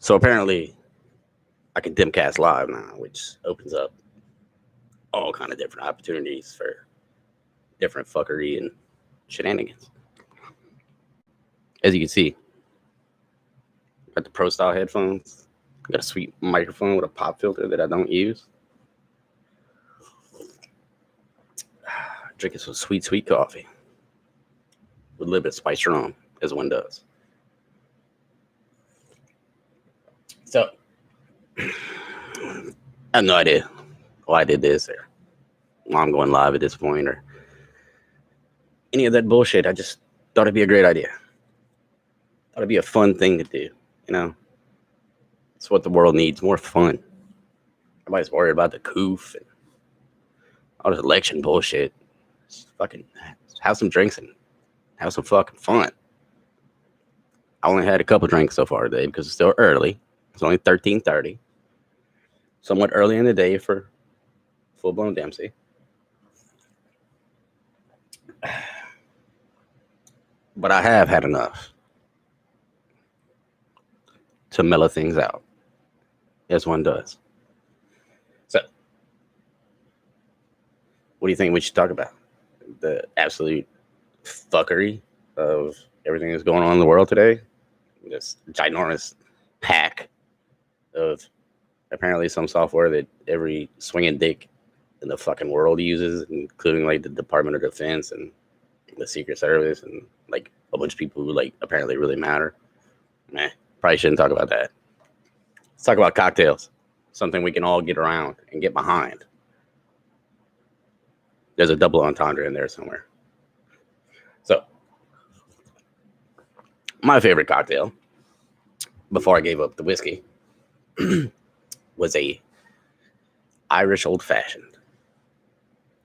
So apparently, I can Dempcast live now, which opens up all kind of different opportunities for different fuckery and shenanigans. As you can see, got the Pro Style headphones. Got a sweet microphone with a pop filter that I don't use. Drinking some sweet coffee with a little bit of spiced rum, as one does. So, I have no idea why I did this or why I'm going live at this point or any of that bullshit. I just thought it'd be a great idea. Thought it'd be a fun thing to do, you know? It's what the world needs, more fun. Everybody's worried about the coof and all this election bullshit. Just fucking have some drinks and have some fucking fun. I only had a couple drinks so far today because it's still early. It's only 13:30. Somewhat early in the day for full-blown Dempsey. But I have had enough to mellow things out, as one does. So, what do you think we should talk about? The absolute fuckery of everything that's going on in the world today. This ginormous hack of apparently some software that every swinging dick in the fucking world uses, including like the Department of Defense and the Secret Service and like a bunch of people who like apparently really matter. Probably shouldn't talk about that. Let's talk about cocktails. Something we can all get around and get behind. There's a double entendre in there somewhere. So, my favorite cocktail, before I gave up the whiskey, was a Irish old fashioned,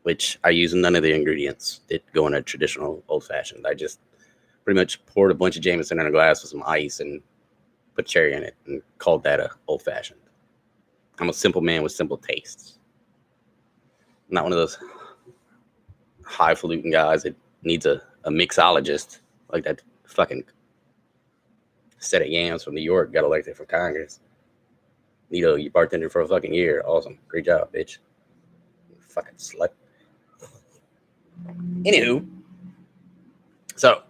which I use none of the ingredients that go in a traditional old fashioned. I just pretty much poured a bunch of Jameson in a glass with some ice and put cherry in it and called that a old fashioned. I'm a simple man with simple tastes. I'm not one of those highfalutin guys that needs a mixologist like that fucking set of yams from New York got elected for Congress. Nito, you bartended for a fucking year. Awesome. Great job, bitch. You fucking slut. Anywho. So,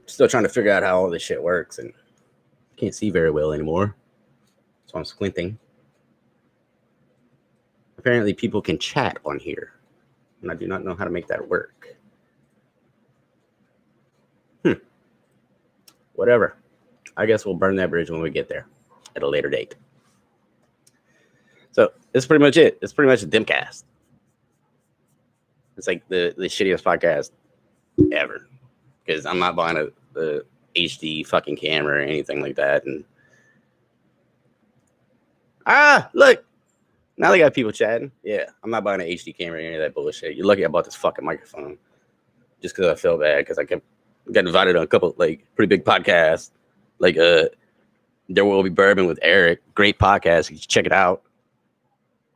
still trying to figure out how all this shit works and can't see very well anymore. So I'm squinting. Apparently people can chat on here. And I do not know how to make that work. Whatever. I guess we'll burn that bridge when we get there at a later date. So that's pretty much it. It's pretty much a Dempcast. It's like the shittiest podcast ever. Because I'm not buying a HD fucking camera or anything like that. And look. Now they got people chatting. Yeah, I'm not buying an HD camera or any of that bullshit. You're lucky I bought this fucking microphone. Just because I felt bad. Because I got invited on a couple like pretty big podcasts. Like There Will Be Bourbon with Eric. Great podcast. You should check it out.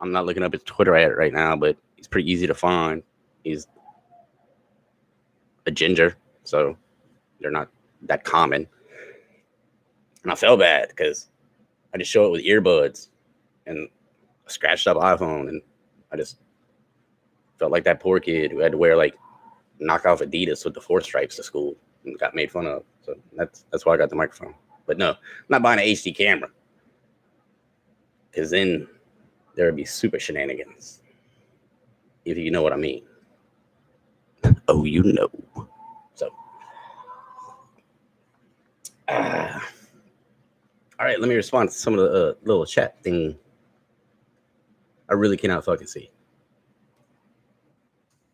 I'm not looking up his Twitter at it right now, but he's pretty easy to find. He's a ginger, so they're not that common. And I felt bad because I just show it with earbuds and a scratched up iPhone, and I just felt like that poor kid who had to wear like knockoff Adidas with the 4 stripes to school and got made fun of. So that's why I got the microphone. But no, I'm not buying an HD camera because then there would be super shenanigans, if you know what I mean. Oh, you know. So, all right, let me respond to some of the little chat thing. I really cannot fucking see.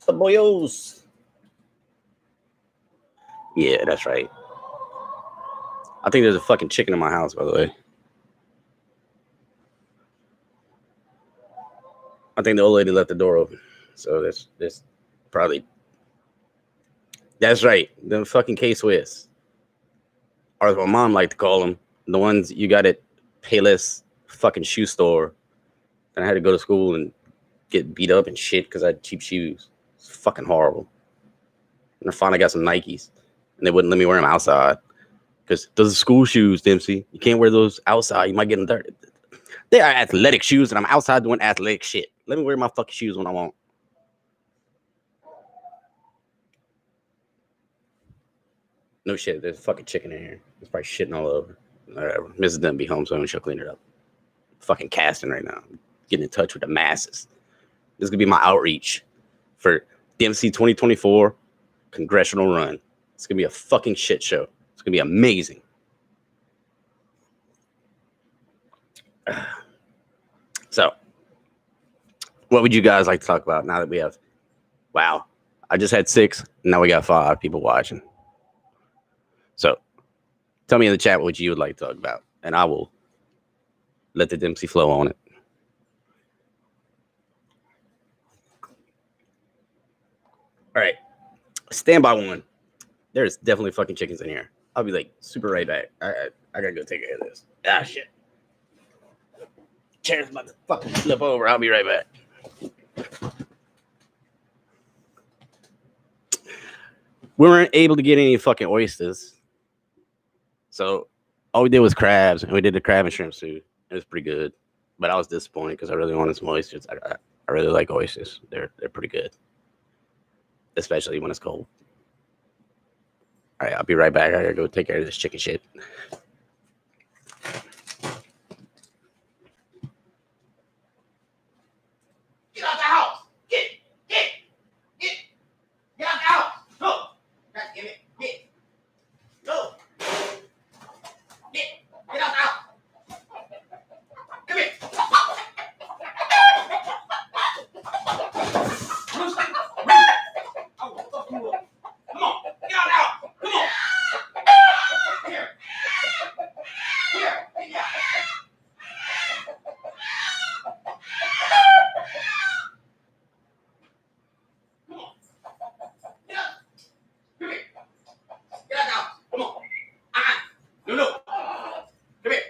The boyos. Yeah, that's right. I think there's a fucking chicken in my house, by the way. I think the old lady left the door open. So that's probably... That's right. The fucking K-Swiss. Or as my mom liked to call them. The ones you got at Payless fucking shoe store. And I had to go to school and get beat up and shit because I had cheap shoes. It's fucking horrible. And I finally got some Nikes. And they wouldn't let me wear them outside. Because those are school shoes, Dempsey. You can't wear those outside. You might get them dirty. They are athletic shoes, and I'm outside doing athletic shit. Let me wear my fucking shoes when I want. No shit. There's a fucking chicken in here. It's probably shitting all over. Whatever. Mrs. Dunn be home soon. She'll clean it up. Fucking casting right now. Getting in touch with the masses. This is going to be my outreach for Dempsey 2024 congressional run. It's going to be a fucking shit show. It's going to be amazing. So, what would you guys like to talk about now that we have, wow, I just had 6, now we got 5 people watching. So, tell me in the chat what you would like to talk about, and I will let the Dempsey flow on it. All right, stand by one. There's definitely fucking chickens in here. I'll be like super right back. I gotta go take care of this. Ah, shit. Chair's about to fucking flip over. I'll be right back. We weren't able to get any fucking oysters. So all we did was crabs, and we did the crab and shrimp soup. It was pretty good. But I was disappointed because I really wanted some oysters. I really like oysters. They're pretty good. Especially when it's cold. All right, I'll be right back. I gotta go take care of this chicken shit. Get out the house! Get out the house! Go! God damn it! Go! Get out the house! Come here! I will fuck you up. Come on! Get out the house! Come on! Here! Yeah! Come on! Get up! Come here! Get out the house! Come on! No! Come here!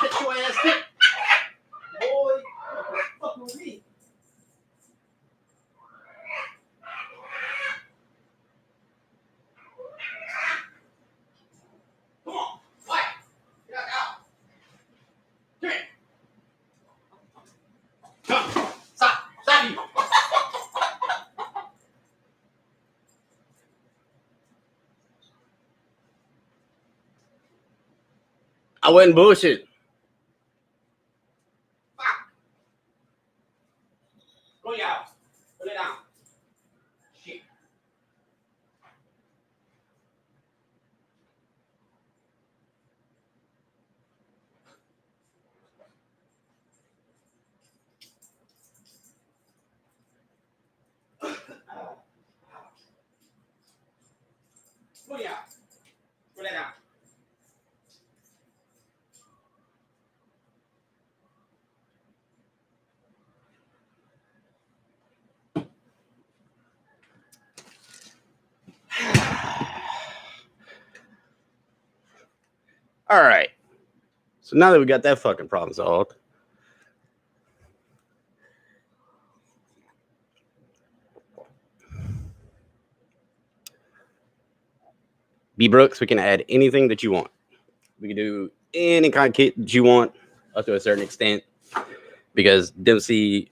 Get your ass here! Boy! Fucking with me! Come on! What? Get out the house! Come here! Come! Stop you! I wasn't bullshit. Fuck. Go in your house. Put it down. Shit. Go in your house. Put it down. All right. So now that we got that fucking problem solved, B Brooks, we can add anything that you want. We can do any kind of kit that you want up to a certain extent because Dempsey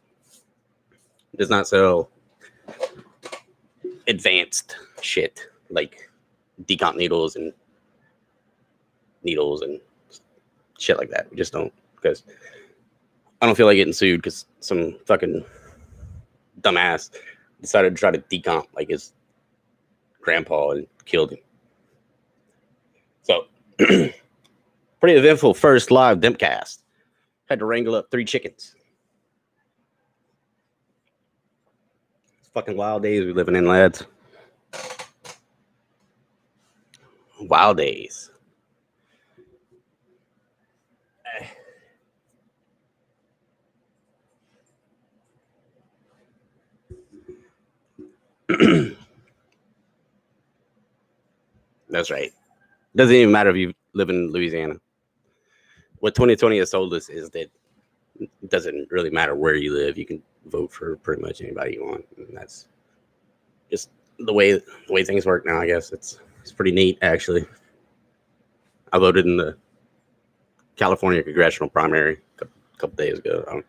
does not sell advanced shit like decomp needles and shit like that. We just don't, because I don't feel like getting sued because some fucking dumbass decided to try to decomp like his grandpa and killed him. So pretty eventful first live Dempcast. Had to wrangle up 3 chickens. It's fucking wild days we living in, lads. Wild days. That's right. Doesn't even matter if you live in Louisiana. What 2020 has told us is that it doesn't really matter where you live. You can vote for pretty much anybody you want. And that's just the way things work now, I guess. It's It's pretty neat, actually. I voted in the California congressional primary a couple days ago.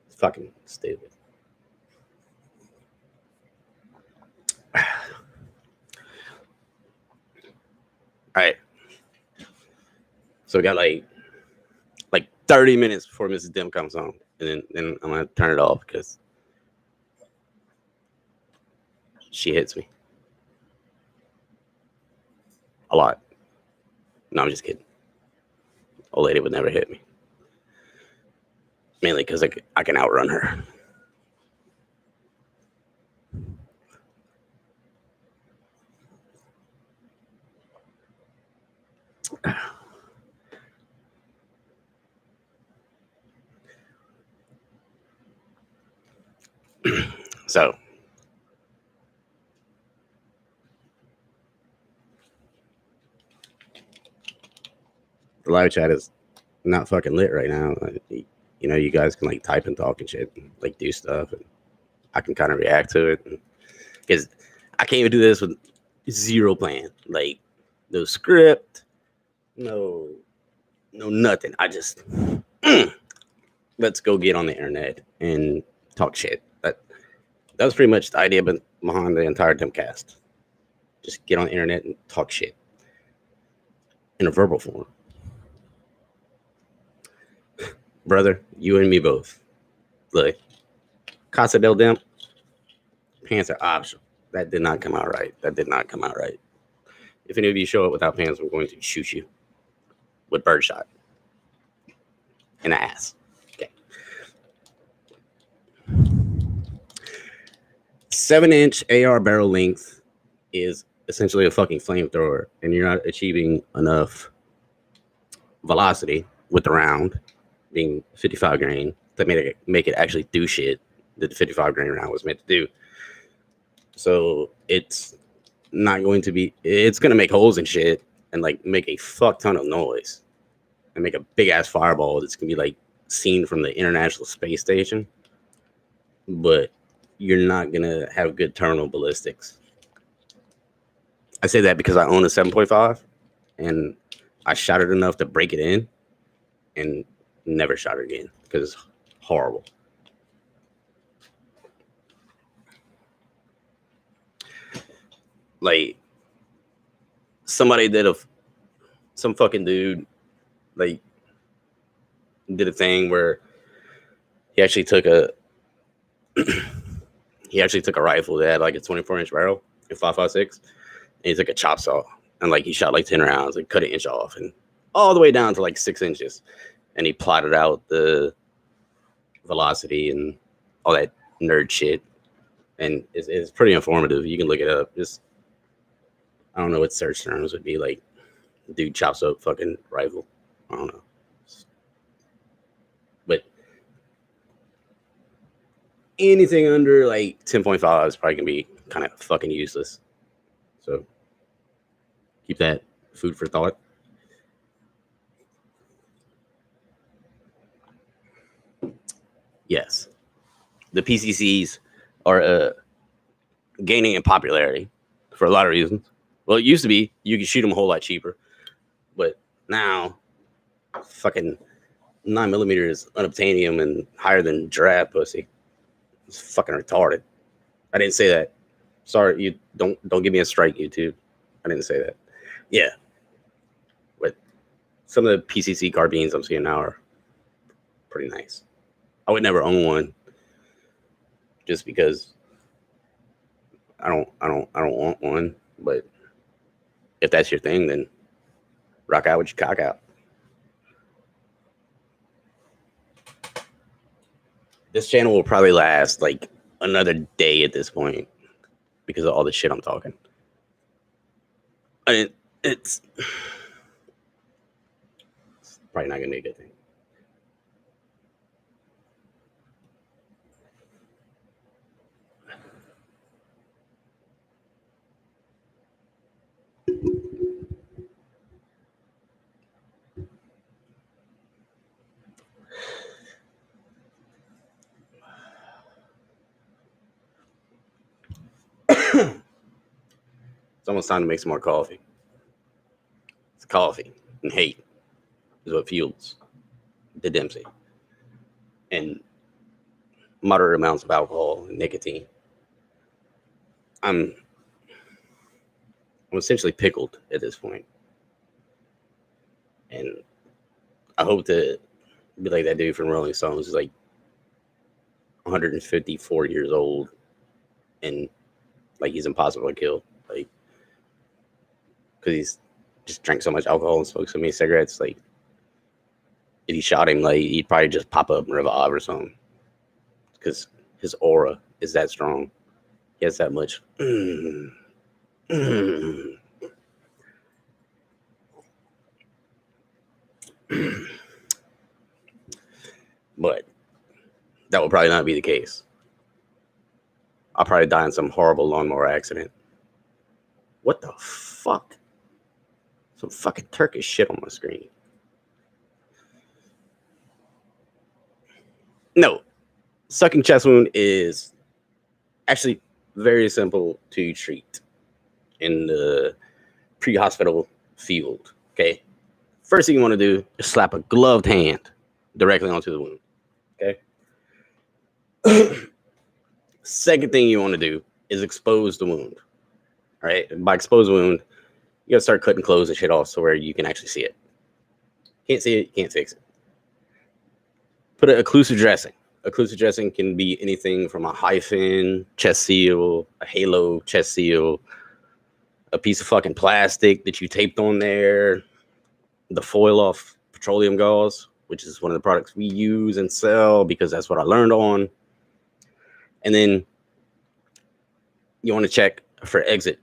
It's fucking stupid. All right. So we got like 30 minutes before Mrs. Dim comes on, and then I'm gonna turn it off because she hits me a lot. No, I'm just kidding. Old lady would never hit me, mainly because I can outrun her. So the live chat is not fucking lit right now. You know, you guys can like type and talk and shit, and, like do stuff, and I can kind of react to it because I can't even do this with zero plan, like no script, no nothing. I just let's go get on the internet and talk shit. That was pretty much the idea behind the entire Dempcast. Just get on the internet and talk shit in a verbal form. Brother, you and me both. Look, Casa del Demp, pants are optional. That did not come out right. If any of you show up without pants, I'm going to shoot you with birdshot in the ass. Okay. 7-inch AR barrel length is essentially a fucking flamethrower, and you're not achieving enough velocity with the round being 55 grain to make it actually do shit that the 55 grain round was meant to do. So it's not going to be, it's going to make holes and shit and like make a fuck ton of noise and make a big ass fireball that's going to be like seen from the International Space Station. But you're not going to have good terminal ballistics. I say that because I own a 7.5 and I shot it enough to break it in and never shot it again because it's horrible. Like somebody some fucking dude like did a thing where he actually took a rifle that had like a 24-inch barrel, a 5.56, and he took a chop saw and like he shot like 10 rounds, like cut an inch off and all the way down to like 6 inches, and he plotted out the velocity and all that nerd shit, and it's pretty informative. You can look it up. Just I don't know what search terms would be like. Dude chops up fucking rifle. I don't know. But anything under like 10.5 is probably gonna be kind of fucking useless. So keep that food for thought. Yes, the PCCs are gaining in popularity for a lot of reasons. Well, it used to be you could shoot them a whole lot cheaper, but now fucking 9mm is unobtainium and higher than giraffe pussy. It's fucking retarded. I didn't say that. Sorry, you don't give me a strike, YouTube. I didn't say that. Yeah, but some of the PCC carbines I'm seeing now are pretty nice. I would never own one just because I don't want one. But if that's your thing, then rock out with your cock out. This channel will probably last like another day at this point because of all the shit I'm talking. I mean, it's probably not gonna be a good thing. almost time to make some more coffee. It's coffee and hate is what fuels the Dempsey. And moderate amounts of alcohol and nicotine. I'm essentially pickled at this point. And I hope to be like that dude from Rolling Stones, who's like 154 years old and like he's impossible to kill. Like, because he's just drank so much alcohol and smoked so many cigarettes. Like, if you shot him, like, he'd probably just pop up and revive or something. Because his aura is that strong. He has that much. But that will probably not be the case. I'll probably die in some horrible lawnmower accident. What the fuck? Some fucking Turkish shit on my screen. No. Sucking chest wound is actually very simple to treat in the pre-hospital field. Okay. First thing you want to do is slap a gloved hand directly onto the wound. Okay. Second thing you want to do is expose the wound. All right. And by expose the wound, you gotta start cutting clothes and shit off so where you can actually see it. Can't see it, you can't fix it. Put an occlusive dressing. Occlusive dressing can be anything from a hyphen, chest seal, a halo, chest seal, a piece of fucking plastic that you taped on there, the foil off petroleum gauze, which is one of the products we use and sell because that's what I learned on. And then you want to check for exit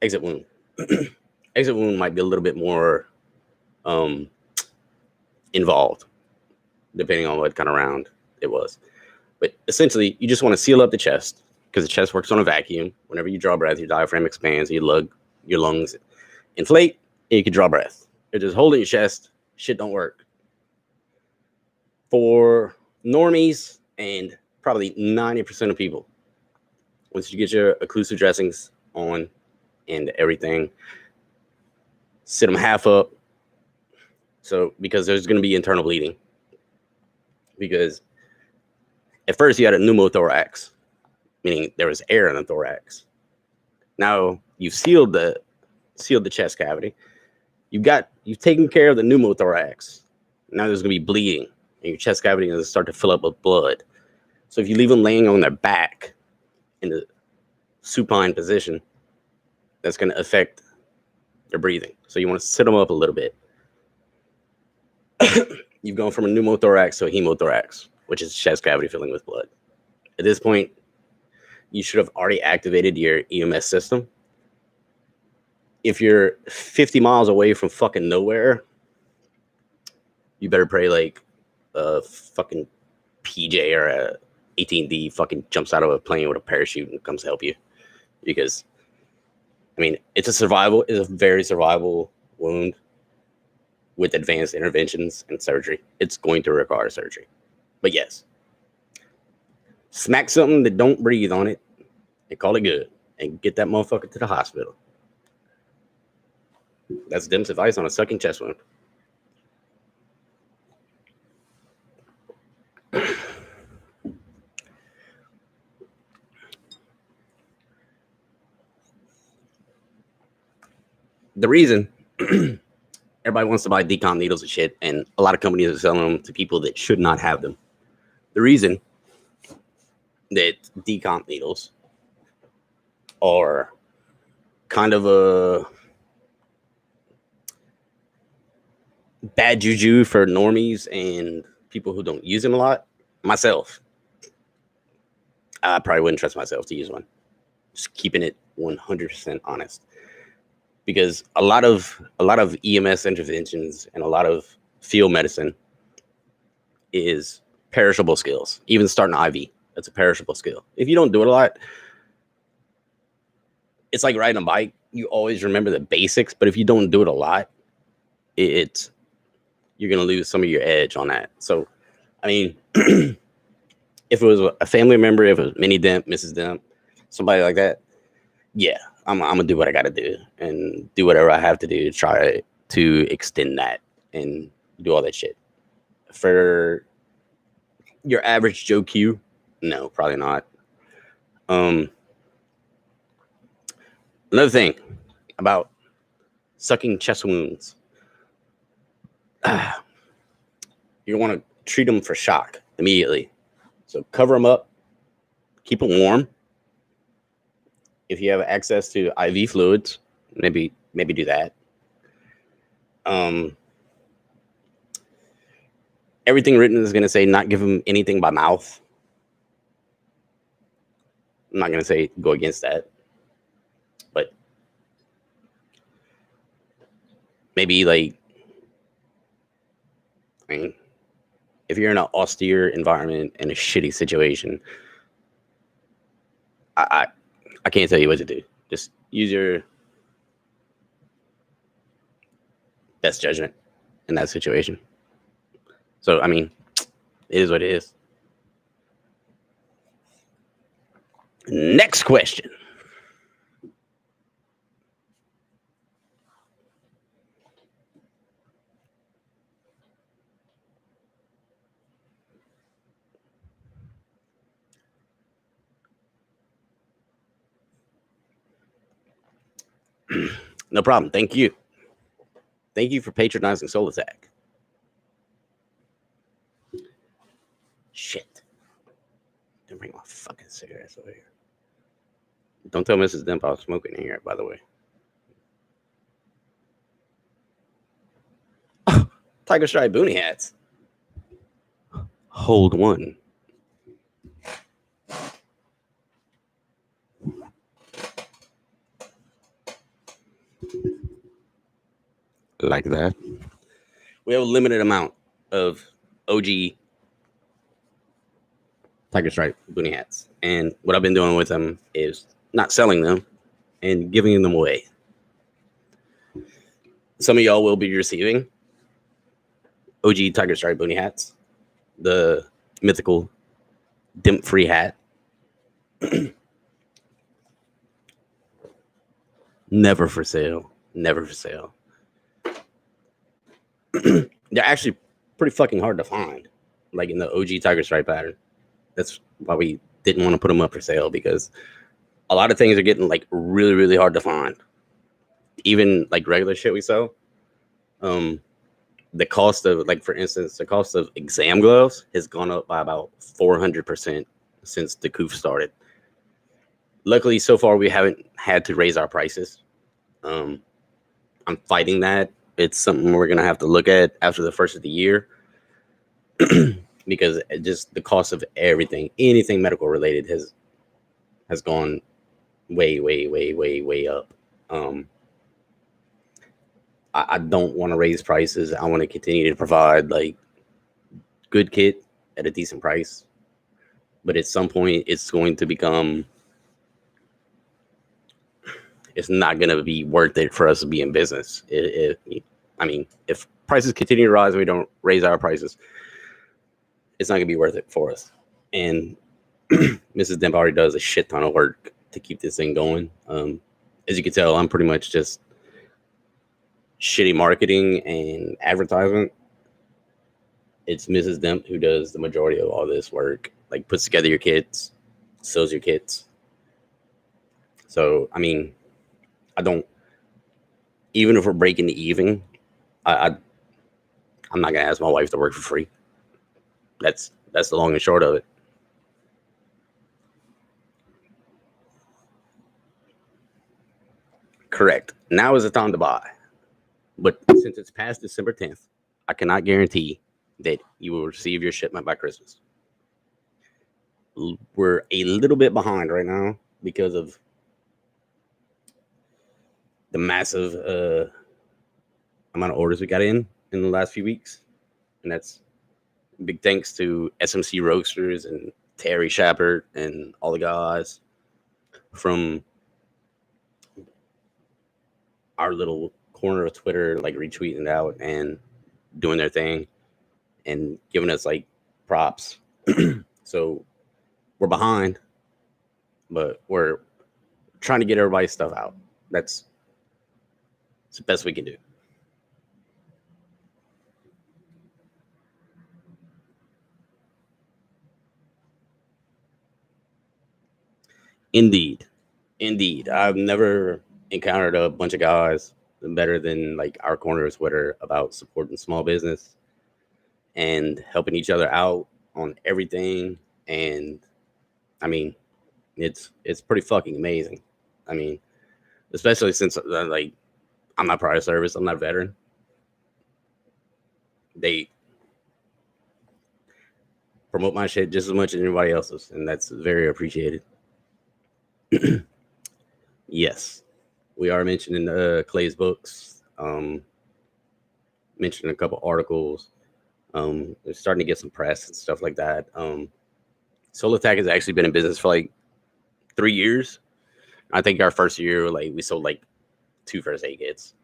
wound. Exit wound might be a little bit more involved, depending on what kind of round it was. But essentially, you just want to seal up the chest because the chest works on a vacuum. Whenever you draw breath, your diaphragm expands, your lungs inflate, and you can draw breath. You're just holding your chest, shit don't work. For normies and probably 90% of people, once you get your occlusive dressings on and everything, sit them half up. So, because there's going to be internal bleeding. Because at first you had a pneumothorax, meaning there was air in the thorax. Now you've sealed the chest cavity. You've taken care of the pneumothorax. Now there's going to be bleeding, and your chest cavity is going to start to fill up with blood. So if you leave them laying on their back in the supine position, that's going to affect their breathing. So you want to sit them up a little bit. You've gone from a pneumothorax to a hemothorax, which is chest cavity filling with blood. At this point, you should have already activated your EMS system. If you're 50 miles away from fucking nowhere, you better pray like a fucking PJ or a 18D fucking jumps out of a plane with a parachute and comes to help you. Because, I mean, it's a very survivable wound with advanced interventions and surgery. It's going to require surgery. But yes, smack something that don't breathe on it and call it good and get that motherfucker to the hospital. That's Dem's advice on a sucking chest wound. The reason everybody wants to buy decomp needles and shit, and a lot of companies are selling them to people that should not have them. The reason that decomp needles are kind of a bad juju for normies and people who don't use them a lot, myself, I probably wouldn't trust myself to use one. Just keeping it 100% honest. Because a lot of EMS interventions and a lot of field medicine is perishable skills. Even starting IV, that's a perishable skill. If you don't do it a lot, it's like riding a bike. You always remember the basics, but if you don't do it a lot, you're gonna lose some of your edge on that. So, I mean, if it was a family member, if it was Minnie Demp, Mrs. Demp, somebody like that, yeah, I'm gonna do what I gotta do and do whatever I have to do to try to extend that and do all that shit. For your average Joe Q, no, probably not. Another thing about sucking chest wounds, you want to treat them for shock immediately. So cover them up, keep them warm. If you have access to IV fluids, maybe do that. Everything written is going to say not give them anything by mouth. I'm not going to say go against that, but maybe like, I mean, if you're in an austere environment in a shitty situation, I can't tell you what to do. Just use your best judgment in that situation. So, I mean, it is what it is. Next question. No problem. Thank you. Thank you for patronizing Soul Attack. Shit. Don't bring my fucking cigarettes over here. Don't tell Mrs. Demp I was smoking in here, by the way. Oh, Tiger Stripe boonie hats. Hold one. Like that. We have a limited amount of OG Tiger Stripe boonie hats. And what I've been doing with them is not selling them and giving them away. Some of y'all will be receiving OG Tiger Stripe boonie hats, the mythical Demp free hat. Never for sale. Never for sale. They're actually pretty fucking hard to find, like in the OG Tiger Stripe pattern. That's why we didn't want to put them up for sale, because a lot of things are getting like really, really hard to find. Even like regular shit we sell. The cost of, like, for instance, the cost of exam gloves has gone up by about 400% since the COOF started. Luckily, so far, we haven't had to raise our prices. I'm fighting that. It's something we're going to have to look at after the first of the year, because just the cost of everything, anything medical related, has gone way, way, way, way, way up. I don't want to raise prices. I want to continue to provide like good kit at a decent price. But at some point, it's going to become, it's not going to be worth it for us to be in business. I mean, if prices continue to rise and we don't raise our prices, it's not going to be worth it for us. And Mrs. Demp already does a shit ton of work to keep this thing going. As you can tell, I'm pretty much just shitty marketing and advertisement. It's Mrs. Demp who does the majority of all this work, like puts together your kits, sells your kits. So, I mean, I don't, even if we're breaking even, I'm not gonna ask my wife to work for free. That's the long and short of it. Correct. Now is the time to buy. But since it's past December 10th, I cannot guarantee that you will receive your shipment by Christmas. We're a little bit behind right now because of the massive amount of orders we got in the last few weeks. And that's big thanks to SMC Roasters and Terry Shepard and all the guys from our little corner of Twitter, like retweeting it out and doing their thing and giving us like props. So we're behind, but we're trying to get everybody's stuff out. That's the best we can do. Indeed. I've never encountered a bunch of guys better than like our corners what are about supporting small business and helping each other out on everything. And I mean, it's pretty fucking amazing. I mean, especially since like I'm not prior service, I'm not a veteran. They promote my shit just as much as anybody else's, and that's very appreciated. Yes, we are mentioning Clay's books. Mentioning a couple articles. They're starting to get some press and stuff like that. Soul Attack has actually been in business for like 3 years. I think our first year, like we sold like 2 first aid kits.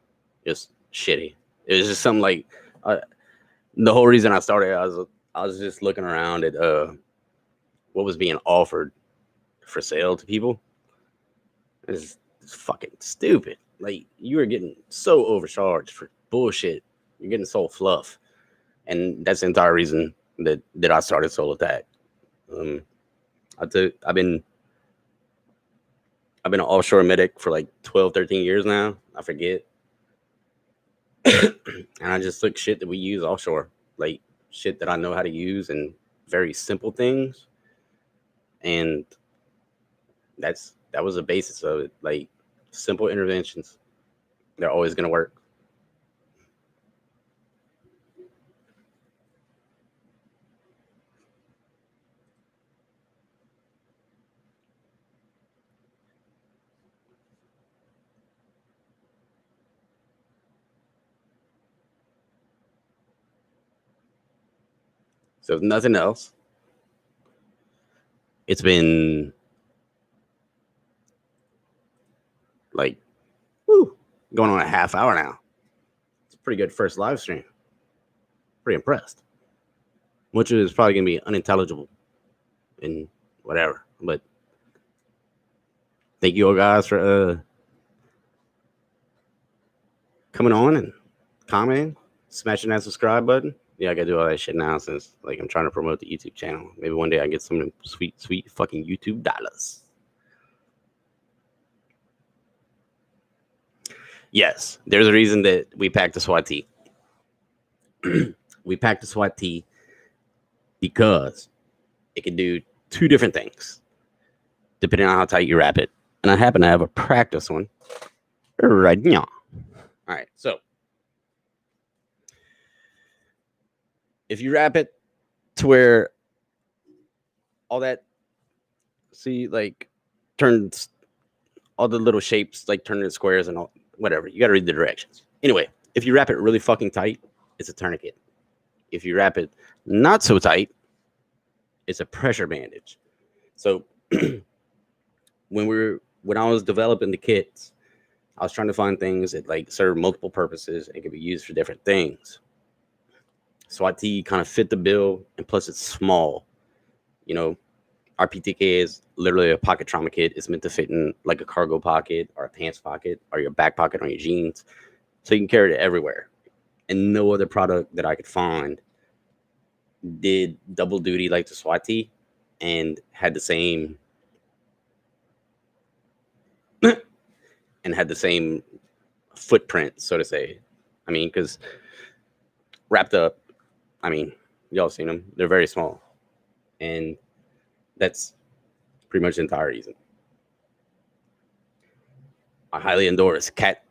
Just shitty. It was just something like the whole reason I started. I was just looking around at what was being offered for sale to people. It's fucking stupid. Like you are getting so overcharged for bullshit. You're getting so fluff, and that's the entire reason that I started Soul Attack. I've been an offshore medic for like 12, 13 years now. I forget. And I just took shit that we use offshore, like shit that I know how to use and very simple things. And that was the basis of it. Like simple interventions. They're always going to work. So if nothing else, it's been like going on a half hour now. It's a pretty good first live stream. Pretty impressed. Much of it is probably going to be unintelligible and whatever. But thank you all guys for coming on and commenting, smashing that subscribe button. Yeah, I gotta do all that shit now since like I'm trying to promote the YouTube channel. Maybe one day I get some sweet fucking YouTube dollars. Yes, there's a reason that we packed the SWAT tee. We packed the SWAT tee because it can do 2 different things depending on how tight you wrap it. And I happen to have a practice one right now. All right, so if you wrap it to where all that, see, like turns all the little shapes, like turn into squares and all, whatever. You got to read the directions. Anyway, if you wrap it really fucking tight, it's a tourniquet. If you wrap it not so tight, it's a pressure bandage. So when I was developing the kits, I was trying to find things that like serve multiple purposes and can be used for different things. SWAT tee kind of fit the bill, and plus it's small. You know, our PTK is literally a pocket trauma kit. It's meant to fit in like a cargo pocket or a pants pocket or your back pocket on your jeans. So you can carry it everywhere. And no other product that I could find did double duty like the SWAT tee and had the same footprint, so to say. I mean, because wrapped up, I mean, y'all seen them. They're very small. And that's pretty much the entire reason. I highly endorse cat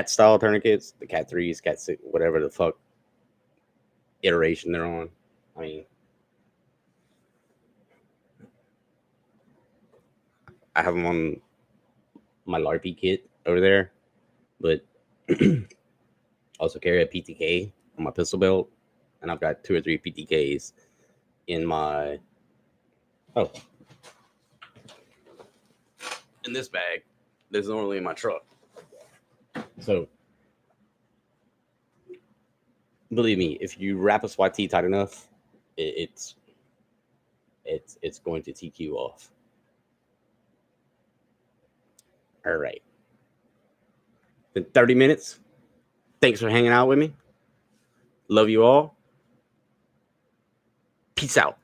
style tourniquets, the cat 3s, cat 6, whatever the fuck iteration they're on. I mean, I have them on my LARPy kit over there, but also carry a PTK on my pistol belt, and I've got 2 or 3 PTKs in my in this bag that's normally in my truck. So believe me, if you wrap a SWAT tee tight enough, it's going to TQ off. All right. Been 30 minutes. Thanks for hanging out with me. Love you all. Peace out.